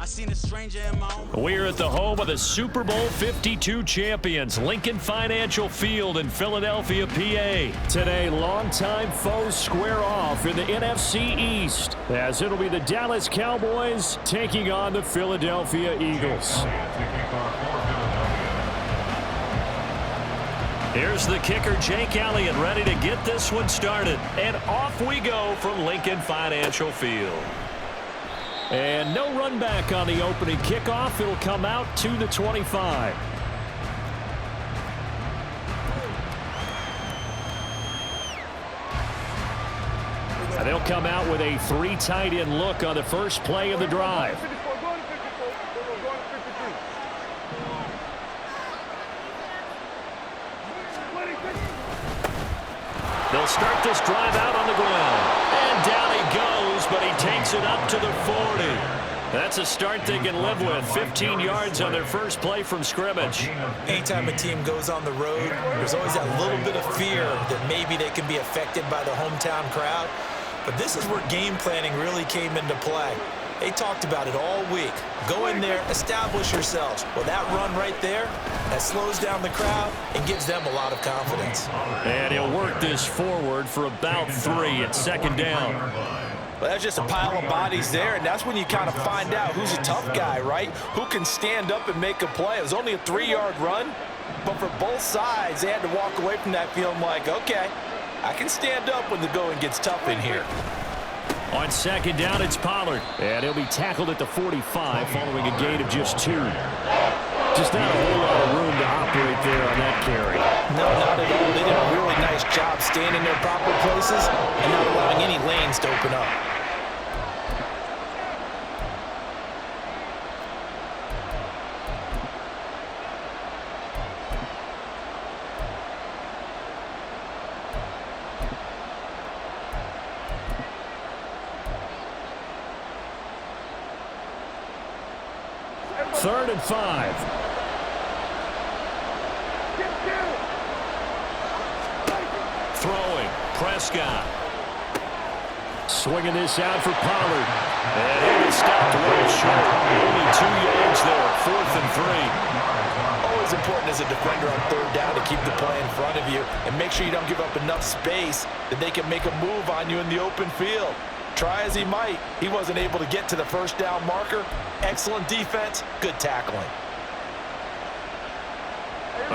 seen a stranger in my own. We're at the home of the Super Bowl 52 champions, Lincoln Financial Field in Philadelphia, PA. Today, longtime foes square off in the NFC East, as it'll be the Dallas Cowboys taking on the Philadelphia Eagles. Here's the kicker, Jake Elliott, ready to get this one started. And off we go from Lincoln Financial Field. And no run back on the opening kickoff. It'll come out to the 25. And they'll come out with a 3 tight end look on the first play of the drive. They'll start this drive out on the ground. And down he goes, but he takes it up to the 40. That's a start they can live with. 15 yards on their first play from scrimmage. Anytime a team goes on the road, there's always that little bit of fear that maybe they can be affected by the hometown crowd. But this is where game planning really came into play. They talked about it all week. Go in there, establish yourselves. Well, that run right there, that slows down the crowd and gives them a lot of confidence. And he'll work this forward for about 3 at second down. Well, that's just a pile of bodies there, and that's when you kind of find out who's a tough guy, right? Who can stand up and make a play. It was only a 3-yard run, but for both sides, they had to walk away from that feeling like, okay, I can stand up when the going gets tough in here. On second down, it's Pollard. And he'll be tackled at the 45 following a gain of just 2. Just not a whole lot of room to operate there on that carry. No, not at all. They did a really nice job staying in their proper places and not allowing any lanes to open up. Third and 5. Throwing, Prescott. Swinging this out for Pollard. And he was stopped well short. Only 2 yards there, 4th and 3. Always important as a defender on third down to keep the play in front of you and make sure you don't give up enough space that they can make a move on you in the open field. Try as he might, he wasn't able to get to the first down marker. Excellent defense, good tackling.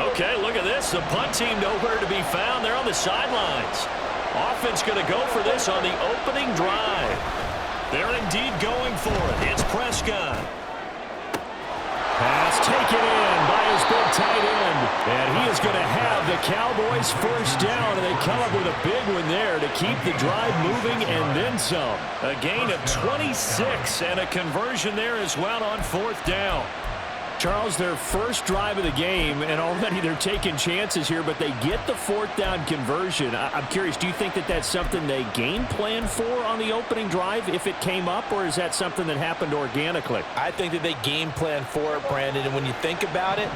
Okay, look at this. The punt team nowhere to be found. They're on the sidelines. Offense going to go for this on the opening drive. They're indeed going for it. It's Prescott. Pass taken in by his big tight end. And he is going to have the Cowboys first down. And they come up with a big one there to keep the drive moving and then some. A gain of 26 and a conversion there as well on 4th down. Charles, their first drive of the game, and already they're taking chances here, but they get the 4th down conversion. I'm curious, do you think that that's something they game plan for on the opening drive if it came up, or is that something that happened organically? I think that they game plan for it, Brandon, and when you think about it,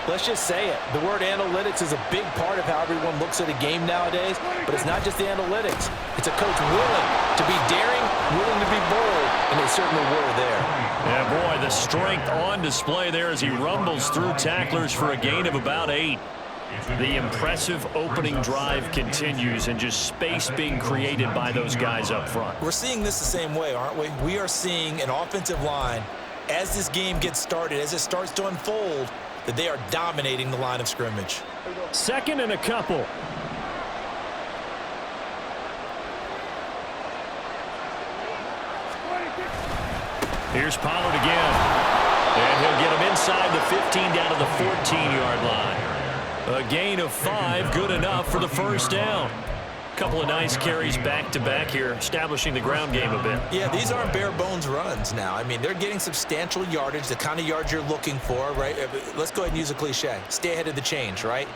let's just say it. The word analytics is a big part of how everyone looks at a game nowadays, but it's not just the analytics. It's a coach willing to be daring, willing to be bold, and they certainly were there. Yeah, boy, the strength on display there as he rumbles through tacklers for a gain of about 8. The impressive opening drive continues and just space being created by those guys up front. We're seeing this the same way, aren't we? We are seeing an offensive line, as this game gets started, as it starts to unfold, that they are dominating the line of scrimmage. Second and a couple. Here's Pollard again. And he'll get him inside the 15 down to the 14-yard line. A gain of 5, good enough for the first down. Couple of nice carries back-to-back here, establishing the ground game a bit. Yeah, these aren't bare-bones runs now. I mean, they're getting substantial yardage, the kind of yards you're looking for, right? Let's go ahead and use a cliche. Stay ahead of the change, right?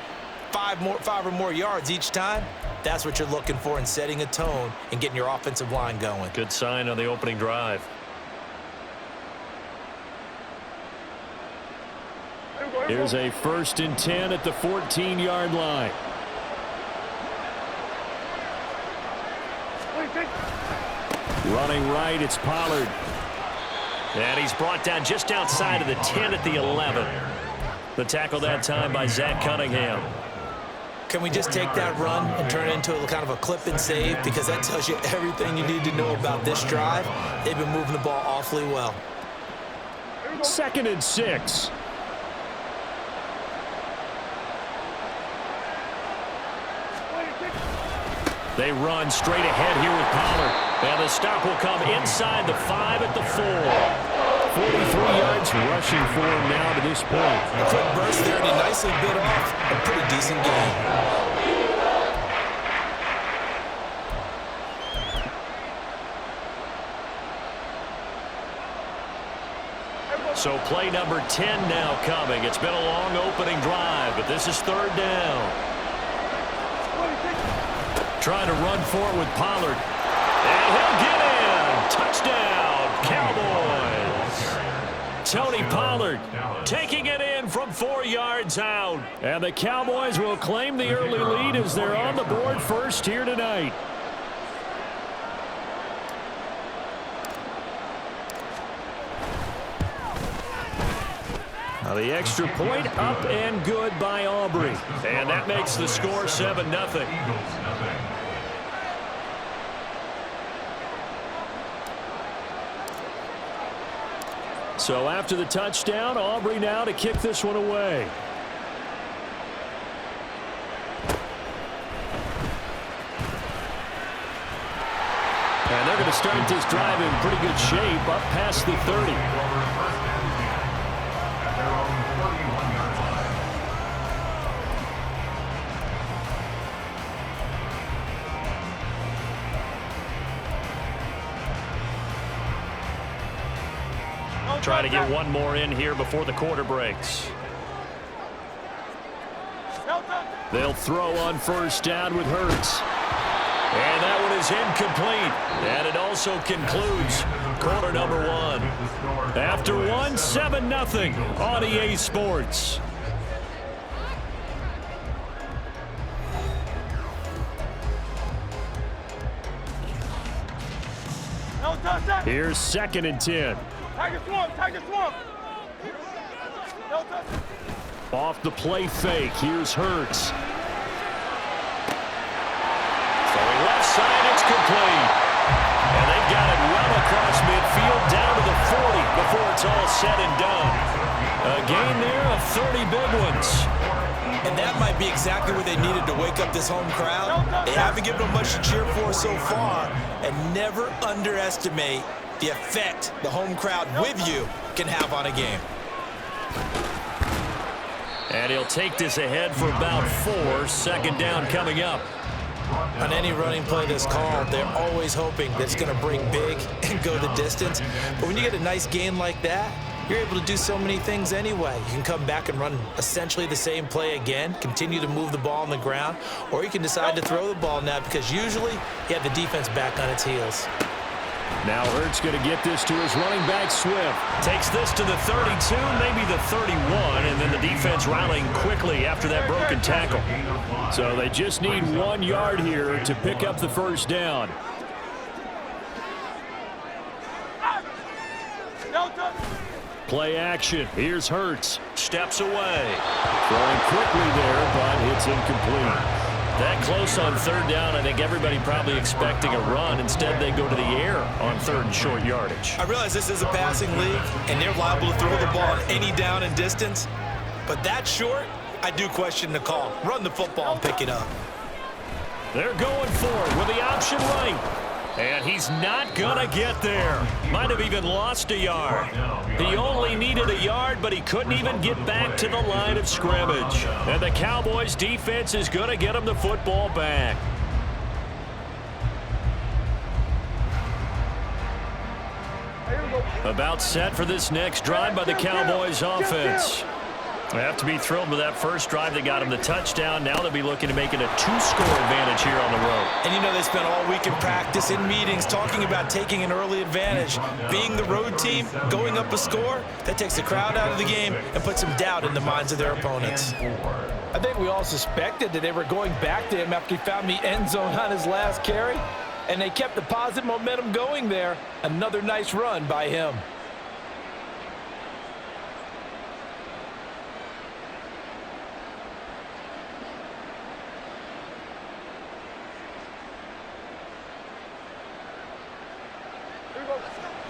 5 or more yards each time. That's what you're looking for in setting a tone and getting your offensive line going. Good sign on the opening drive. Here's a 1st and 10 at the 14-yard line. Running right, it's Pollard. And he's brought down just outside of the 10 at the 11. The tackle that time by Zach Cunningham. Can we just take that run and turn it into a kind of a clip and save? Because that tells you everything you need to know about this drive. They've been moving the ball awfully well. 2nd and 6. They run straight ahead here with Pollard. And the stop will come inside the 5 at the 4. 43 yards rushing for him now to this point. A quick burst there, and he nicely bit off a pretty decent game. So play number 10 now coming. It's been a long opening drive, but this is 3rd down. Trying to run for it with Pollard. And he'll get in. Touchdown, Cowboys. Tony Pollard taking it in from 4 yards out. And the Cowboys will claim the early lead as they're on the board first here tonight. Now the extra point up and good by Aubrey. And that makes the score 7-0. So after the touchdown, Aubrey now to kick this one away. And they're going to start this drive in pretty good shape up past the 30. Try to get one more in here before the quarter breaks. They'll throw on 1st down with Hurts. And that one is incomplete. And it also concludes quarter number 1. After 1, 7-0 on EA Sports. Here's 2nd and 10. Tiger swamp. Off the play fake, here's Hurts. Throwing left side, it's complete. And they've got it well across midfield down to the 40 before it's all said and done. A gain there of 30 big ones. And that might be exactly what they needed to wake up this home crowd. They haven't given them much to cheer for so far. And never underestimate the effect the home crowd with you can have on a game. And he'll take this ahead for about 4. 2nd down coming up. On any running play that's called, they're always hoping that it's going to break big and go the distance. But when you get a nice gain like that, you're able to do so many things anyway. You can come back and run essentially the same play again, continue to move the ball on the ground, or you can decide to throw the ball now because usually you have the defense back on its heels. Now Hurts going to get this to his running back, Swift. Takes this to the 32, maybe the 31, and then the defense rallying quickly after that broken tackle. So they just need 1 yard here to pick up the 1st down. Play action. Here's Hurts. Steps away. Throwing quickly there, but it's incomplete. That close on 3rd down, I think everybody probably expecting a run. Instead, they go to the air on 3rd and short yardage. I realize this is a passing league, and they're liable to throw the ball on any down and distance. But that short, I do question the call. Run the football and pick it up. They're going for it with the option right. And he's not going to get there. Might have even lost a yard. He only needed a yard, but he couldn't even get back to the line of scrimmage. And the Cowboys defense is going to get him the football back. About set for this next drive by the Cowboys offense. They have to be thrilled with that first drive that got him the touchdown. Now they'll be looking to make it a 2-score advantage here on the road. And you know they spent all week in practice, in meetings, talking about taking an early advantage. Being the road team, going up a score, that takes the crowd out of the game and puts some doubt in the minds of their opponents. I think we all suspected that they were going back to him after he found the end zone on his last carry, and they kept the positive momentum going there. Another nice run by him.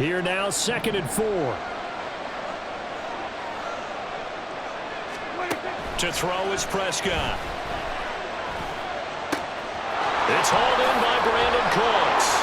Here now, 2nd and 4. To throw is Prescott. It's hauled in by Brandon Cooks.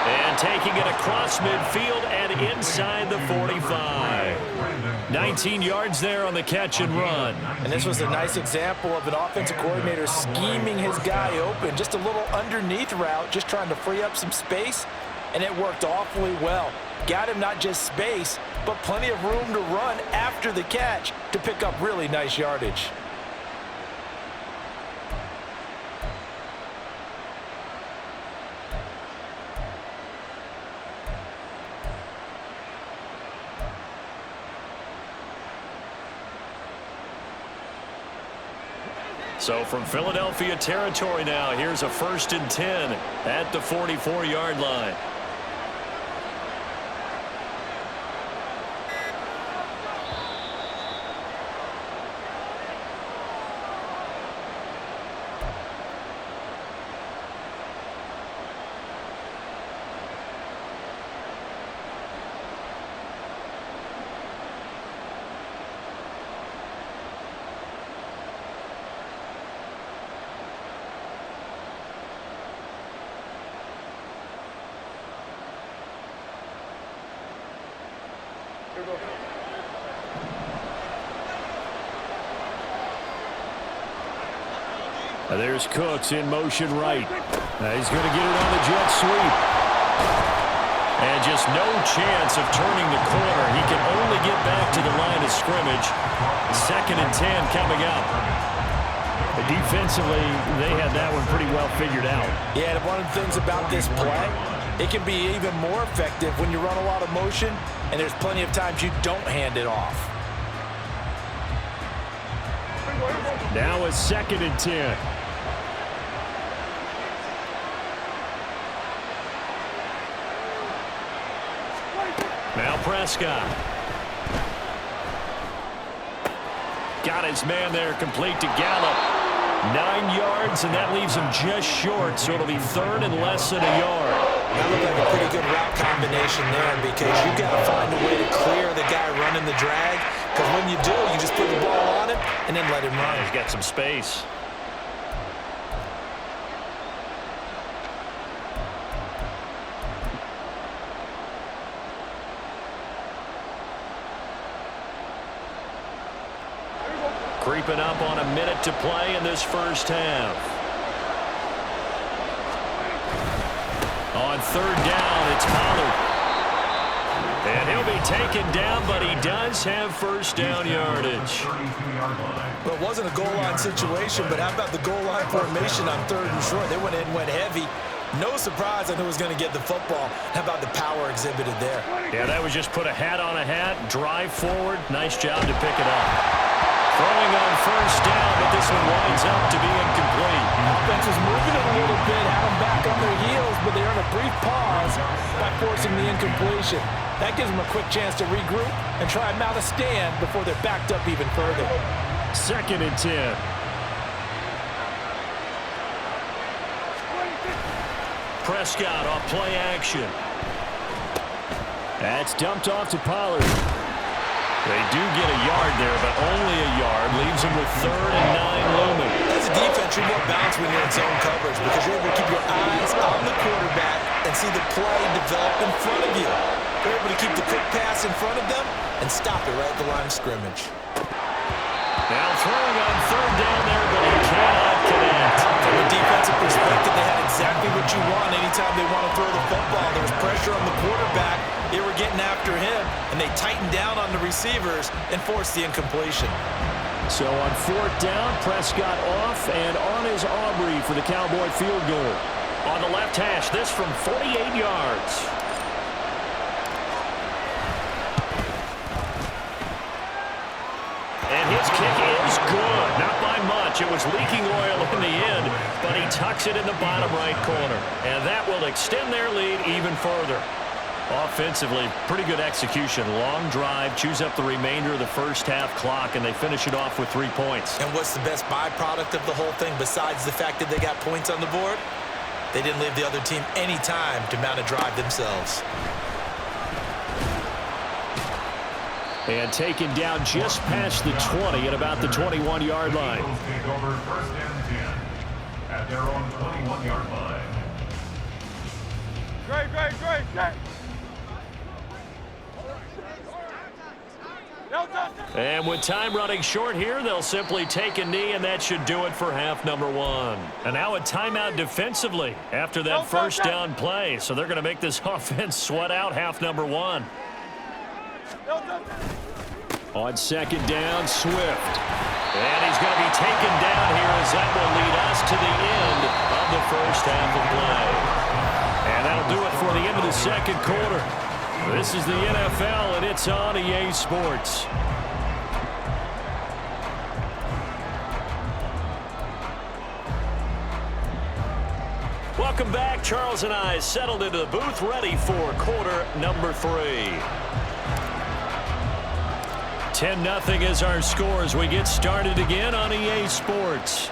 And taking it across midfield and inside the 45. 19 yards there on the catch and run. And this was a nice example of an offensive coordinator scheming his guy open. Just a little underneath route, just trying to free up some space, and it worked awfully well. Got him not just space, but plenty of room to run after the catch to pick up really nice yardage. So from Philadelphia territory now, here's a 1st and 10 at the 44-yard line. There's Cooks in motion right. He's going to get it on the jet sweep. And just no chance of turning the corner. He can only get back to the line of scrimmage. 2nd and 10 coming up. Defensively, they had that one pretty well figured out. Yeah, and one of the things about this play, it can be even more effective when you run a lot of motion, and there's plenty of times you don't hand it off. Now it's 2nd and 10. Now Prescott. Got his man there, complete to Gallup. 9 yards, and that leaves him just short, so it'll be 3rd and less than a yard. That looked like a pretty good route combination there, because you got to find a way to clear the guy running the drag, because when you do, you just put the ball on him and then let him run. He's got some space. Creeping up on a minute to play in this first half. On 3rd down, it's Pollard. And he'll be taken down, but he does have 1st down yardage. Well, it wasn't a goal line situation, but how about the goal line formation on 3rd and short? They went in, went heavy. No surprise on who was going to get the football. How about the power exhibited there? Yeah, that was just put a hat on a hat, drive forward. Nice job to pick it up. Throwing on 1st down, but this one winds up to be incomplete. Offense was moving it a little bit, had them back on their heels, but they earned a brief pause by forcing the incompletion. That gives them a quick chance to regroup and try and mount a stand before they're backed up even further. 2nd and 10. Prescott off play action. That's dumped off to Pollard. They do get a yard there, but only a yard. Leaves them with 3rd and 9 looming. As a defense, you're more balanced when you're in zone coverage because you're able to keep your eyes on the quarterback and see the play develop in front of you. You're able to keep the quick pass in front of them and stop it right at the line of scrimmage. Now throwing on 3rd down there, but he cannot connect. From a defensive perspective, they had exactly what you want anytime they want to throw the football. There was pressure on the quarterback. They were getting after him, and they tightened down on the receivers and forced the incompletion. So on 4th down, Prescott off, and on is Aubrey for the Cowboy field goal. On the left hash, this from 48 yards. And his kick is good. Not by much. It was leaking oil in the end, but he tucks it in the bottom right corner. And that will extend their lead even further. Offensively, pretty good execution. Long drive, chews up the remainder of the first half clock, and they finish it off with 3 points. And what's the best byproduct of the whole thing besides the fact that they got points on the board? They didn't leave the other team any time to mount a drive themselves. And taken down just past the 20 at about the 21-yard line. Eagles take over 1st and 10 at their own 21-yard line. Great. And with time running short here, they'll simply take a knee, and that should do it for half number one. And now a timeout defensively after that first down play. So they're going to make this offense sweat out half number one. On second down, Swift. And he's going to be taken down here as that will lead us to the end of the first half of play. And that'll do it for the end of the second quarter. This is the NFL, and it's on EA Sports. Welcome back. Charles and I settled into the booth, ready for quarter number 3. 10-0 is our score as we get started again on EA Sports.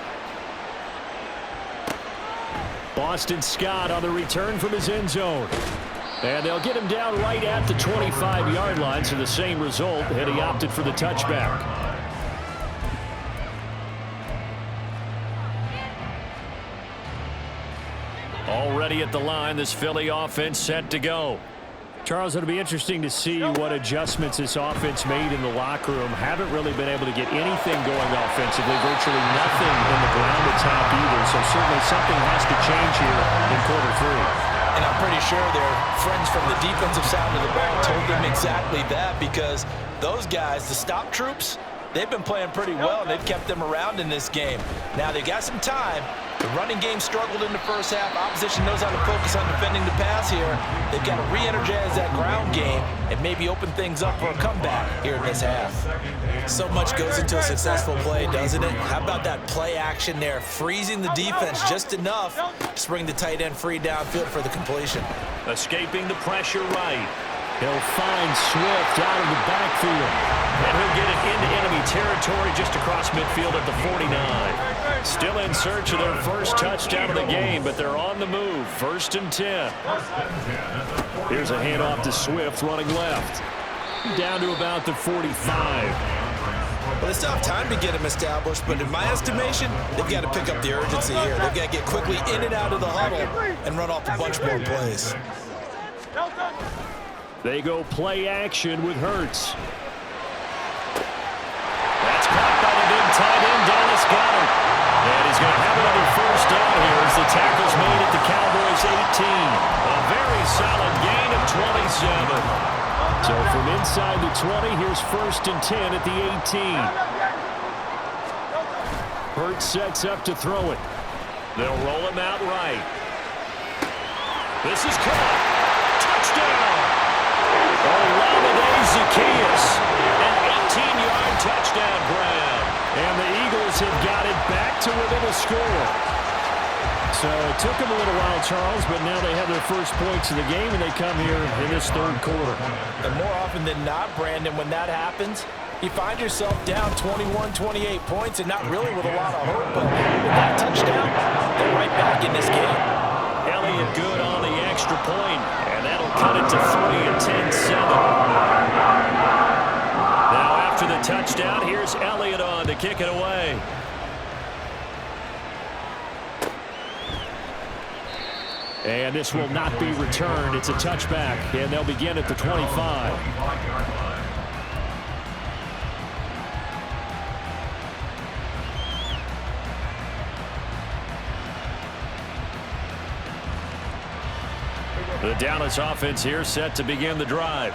Boston Scott on the return from his end zone. And they'll get him down right at the 25-yard line, so the same result, and he opted for the touchback. Already at the line, this Philly offense set to go. Charles, it'll be interesting to see what adjustments this offense made in the locker room. Haven't really been able to get anything going offensively, virtually nothing in the ground attack either, so certainly something has to change here in quarter 3. And I'm pretty sure their friends from the defensive side of the ball told them exactly that, because those guys, the stop troops, they've been playing pretty well, and they've kept them around in this game. Now, they got some time. The running game struggled in the first half. Opposition knows how to focus on defending the pass here. They've got to re-energize that ground game and maybe open things up for a comeback here in this half. So much goes into a successful play, doesn't it? How about that play action there, freezing the defense just enough to bring the tight end free downfield for the completion. Escaping the pressure right. He'll find Swift out of the backfield. And he'll get it into enemy territory just across midfield at the 49. Still in search of their first touchdown of the game, but they're on the move. 1st and 10. Here's a handoff to Swift running left. Down to about the 45. Well, they still have time to get him established, but in my estimation, they've got to pick up the urgency here. They've got to get quickly in and out of the huddle and run off a bunch more plays. They go play action with Hurts. That's caught by the big tight end, Dallas Goedert. And he's going to have another first down here as the tackle's made at the Cowboys' 18. A very solid gain of 27. So from inside the 20, here's 1st and 10 at the 18. Hurts sets up to throw it. They'll roll him out right. This is caught. Touchdown. Olamide Zaccheaus, an 18-yard touchdown grab. And the Eagles have got it back to within a score. So it took them a little while, Charles, but now they have their first points of the game, and they come here in this third quarter. And more often than not, Brandon, when that happens, you find yourself down 21, 28 points and not really with a lot of hope. But with that touchdown, they're right back in this game. Elliott good on the extra point, and that'll cut it to 3 and 10-7. Now after the touchdown, here's Elliott on to kick it away. And this will not be returned. It's a touchback, and they'll begin at the 25. The Dallas offense here set to begin the drive.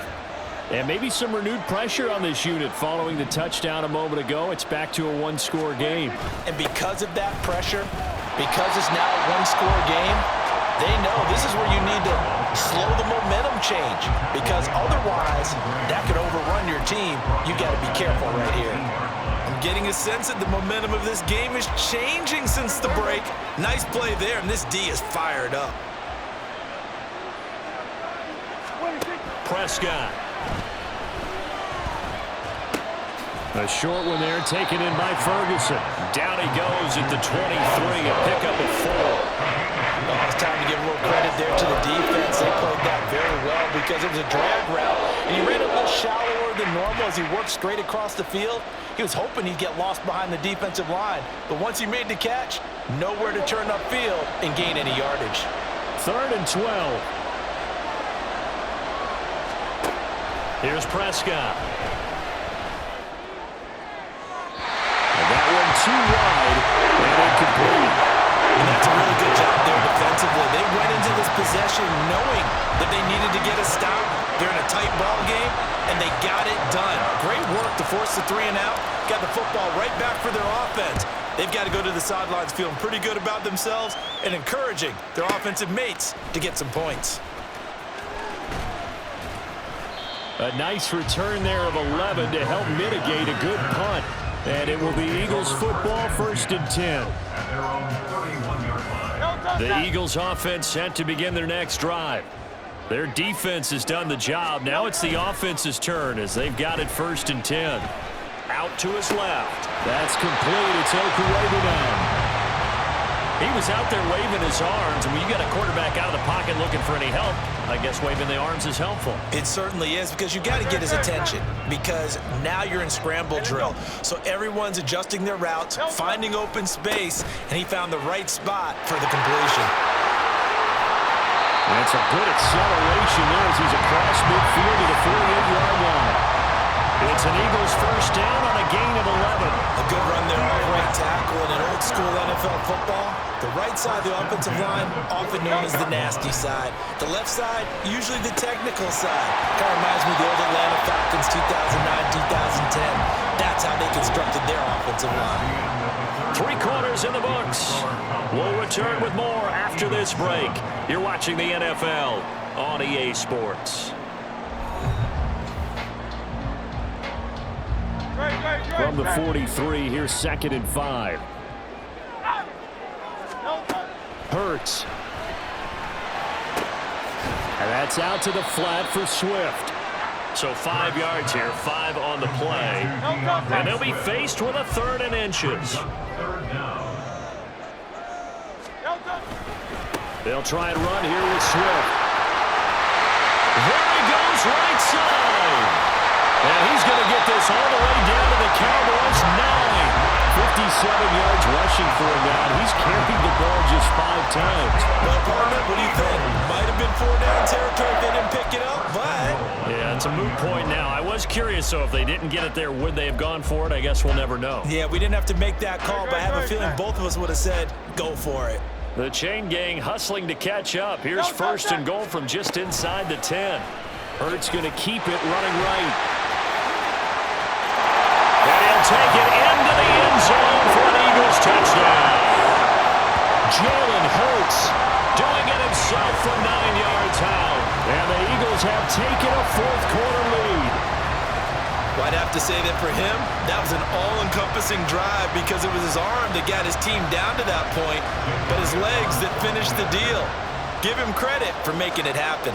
And maybe some renewed pressure on this unit following the touchdown a moment ago. It's back to a one-score game. And because of that pressure, because it's now a one-score game, they know this is where you need to slow the momentum change, because otherwise that could overrun your team. You got to be careful right here. I'm getting a sense that the momentum of this game is changing since the break. Nice play there, and this D is fired up. Prescott. A short one there, taken in by Ferguson. Down he goes at the 23, a pickup of 4. Oh, it's time to give a little credit there to the defense. They played that very well because it was a drag route, and he ran a little shallower than normal as he worked straight across the field. He was hoping he'd get lost behind the defensive line. But once he made the catch, nowhere to turn upfield and gain any yardage. 3rd and 12. Here's Prescott. And that one too wide and incomplete. And that's a really good job there defensively. They went into this possession knowing that they needed to get a stop. They're in a tight ball game, and they got it done. Great work to force the 3 and out. Got the football right back for their offense. They've got to go to the sidelines feeling pretty good about themselves and encouraging their offensive mates to get some points. A nice return there of 11 to help mitigate a good punt. And it will be Eagles football, 1st and 10. At their own 31-yard line. The Eagles offense set to begin their next drive. Their defense has done the job. Now it's the offense's turn as they've got it 1st and 10. Out to his left. That's complete. It's Okurebunan. He was out there waving his arms, and when you got a quarterback out of the pocket looking for any help, I guess waving the arms is helpful. It certainly is, because you got to get his attention, because now you're in scramble drill. So everyone's adjusting their routes, finding open space, and he found the right spot for the completion. That's a good acceleration there as he's across midfield to the 48-yard line. It's an Eagles 1st down on a gain of 11. A good run there off right tackle in an old-school NFL football. The right side of the offensive line, often known as the nasty side. The left side, usually the technical side. Kind of reminds me of the old Atlanta Falcons 2009-2010. That's how they constructed their offensive line. 3 quarters in the books. We'll return with more after this break. You're watching the NFL on EA Sports. From the 43, here's 2nd and 5. Hurts. And that's out to the flat for Swift. So 5 yards here, 5 on the play. And they'll be faced with a 3rd and inches. They'll try and run here with Swift. There he goes, right side. And he's going to get this all the way down to the Cowboys' 9. 57 yards rushing for him now. He's carried the ball just 5 times. Well, partner, what do you think? Might have been 4-down territory if they didn't pick it up, but... Yeah, it's a moot point now. I was curious, so if they didn't get it there, would they have gone for it? I guess we'll never know. Yeah, we didn't have to make that call, but I have a feeling both of us would have said, go for it. The chain gang hustling to catch up. Here's 1st and goal from just inside the 10. Hurts going to keep it running right. And he'll take it into the end zone for an Eagles touchdown. Jalen Hurts doing it himself from 9 yards out. And the Eagles have taken a 4th quarter lead. Well, I'd have to say that for him, that was an all-encompassing drive because it was his arm that got his team down to that point, but his legs that finished the deal. Give him credit for making it happen.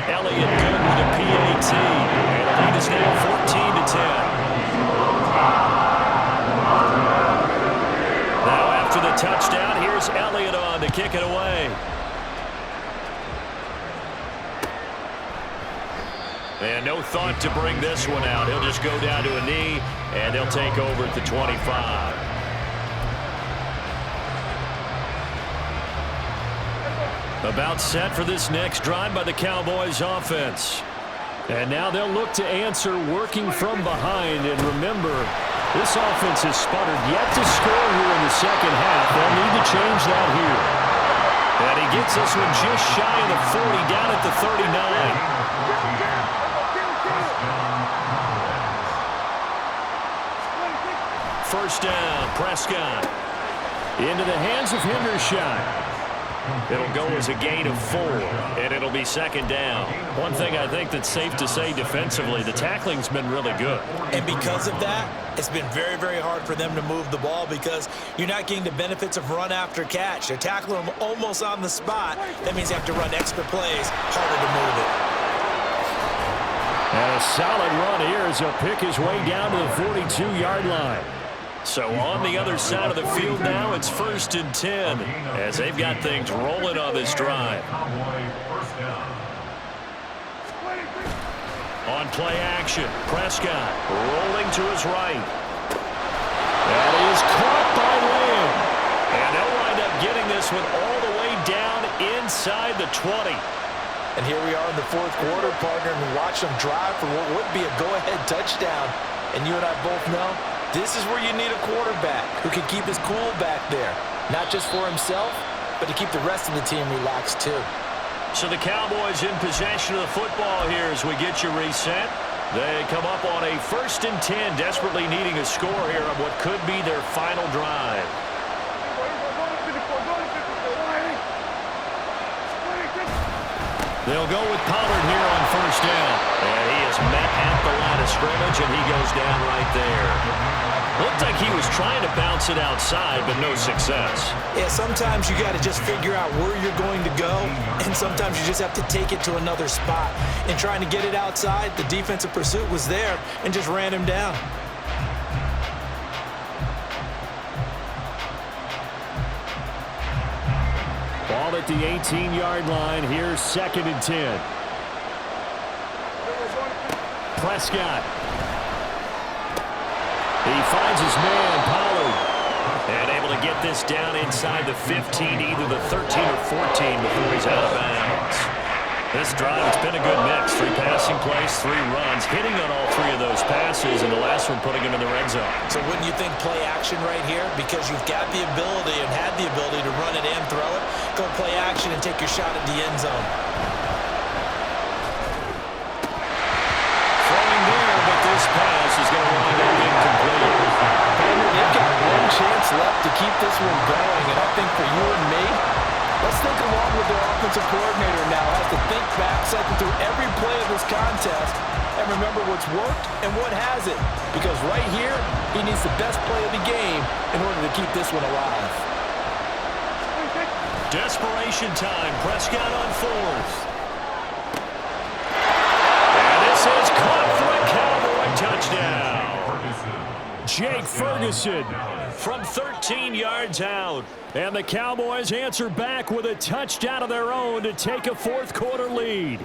Elliott good with a PAT. And the lead is now 14-10. Now after the touchdown, here's Elliott on to kick it away. And no thought to bring this one out. He'll just go down to a knee, and they'll take over at the 25. About set for this next drive by the Cowboys offense. And now they'll look to answer working from behind. And remember, this offense has sputtered yet to score here in the second half. They'll need to change that here. And he gets this one just shy of the 40, down at the 39. First down, Prescott. Into the hands of Hendershot. It'll go as a gain of 4, and it'll be 2nd down. One thing I think that's safe to say defensively, the tackling's been really good. And because of that, it's been very, very hard for them to move the ball because you're not getting the benefits of run after catch. They're tackling them almost on the spot. That means you have to run extra plays, harder to move it. And a solid run here as he'll pick his way down to the 42-yard line. So on the other side of the field now, it's 1st and 10 as they've got things rolling on this drive. On play action, Prescott rolling to his right. That is caught by Lamb. And they'll wind up getting this one all the way down inside the 20. And here we are in the fourth quarter, partner, and watch them drive for what would be a go-ahead touchdown. And you and I both know this is where you need a quarterback who can keep his cool back there. Not just for himself, but to keep the rest of the team relaxed too. So the Cowboys in possession of the football here as we get you reset. They come up on a 1st and 10, desperately needing a score here on what could be their final drive. They'll go with Pollard here on 1st down. And he is met at the line of scrimmage, and he goes down right there. Looked like he was trying to bounce it outside, but no success. Yeah, sometimes you got to just figure out where you're going to go, and sometimes you just have to take it to another spot. And trying to get it outside, the defensive pursuit was there and just ran him down. Ball at the 18-yard line. Here's 2nd and 10. Prescott. He finds his man, Pollard. And able to get this down inside the 15, either the 13 or 14 before he's out of bounds. This drive, it's been a good mix. 3 passing plays, 3 runs, hitting on all 3 of those passes, and the last one putting him in the red zone. So wouldn't you think play action right here? Because you've got the ability and had the ability to run it and throw it. Go play action and take your shot at the end zone. Throwing there, but this pass is going to wind up incomplete. They've got one chance left to keep this one going, and I think for you and me, let's think along with their offensive coordinator now. Has to think back, cycle through every play of this contest, and remember what's worked and what hasn't. Because right here, he needs the best play of the game in order to keep this one alive. Desperation time. Prescott on 4th. And this is caught for a Cowboy touchdown. Jake Ferguson From 13 yards out. And the Cowboys answer back with a touchdown of their own to take a fourth quarter lead.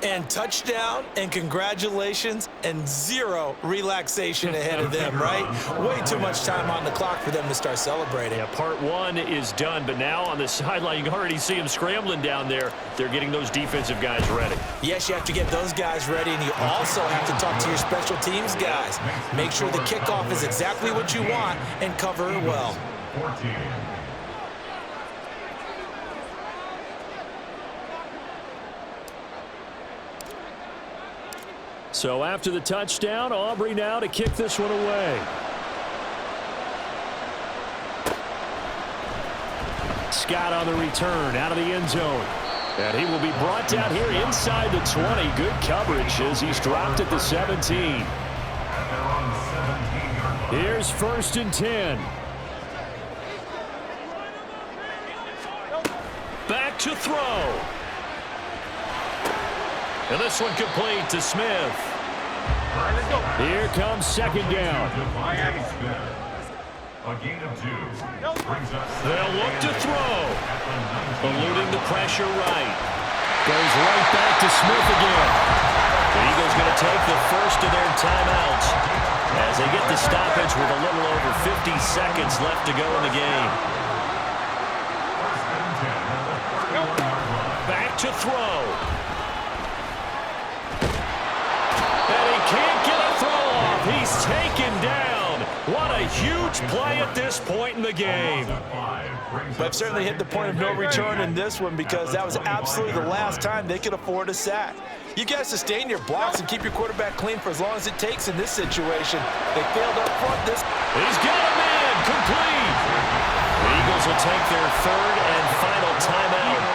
And touchdown, and congratulations, and 0 relaxation ahead of them, right? Way too much time on the clock for them to start celebrating. Yeah, part 1 is done, but now on the sideline, you can already see them scrambling down there. They're getting those defensive guys ready. Yes, you have to get those guys ready, and you also have to talk to your special teams guys. Make sure the kickoff is exactly what you want and cover it well. 14. So after the touchdown, Aubrey now to kick this one away. Scott on the return out of the end zone. And he will be brought down here inside the 20. Good coverage as he's dropped at the 17. Here's 1st and 10. Back to throw. And this one complete to Smith. Here comes 2nd down. A gain of 2 brings us. They'll look to throw. Eluding the pressure right. Goes right back to Smith again. The Eagles going to take the first of their timeouts as they get the stoppage with a little over 50 seconds left to go in the game. Back to throw. Can't get a throw off. He's taken down. What a huge play at this point in the game. But certainly hit the point of no return in this one because that was absolutely the last time they could afford a sack. You got to sustain your blocks and keep your quarterback clean for as long as it takes in this situation. They failed up front this. He's got a man. Complete. The Eagles will take their 3rd and final timeout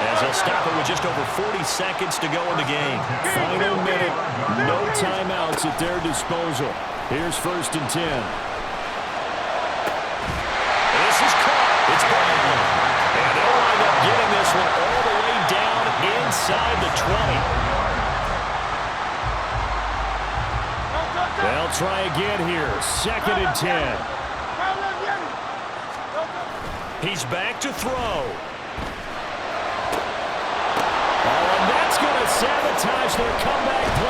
as they'll stop it with just over 40 seconds to go in the game. Final minute. No timeouts at their disposal. Here's 1st and 10. This is caught. It's Brown. And they'll wind up getting this one all the way down inside the 20. They'll try again here. 2nd and 10. He's back to throw. And that's going to sabotage their comeback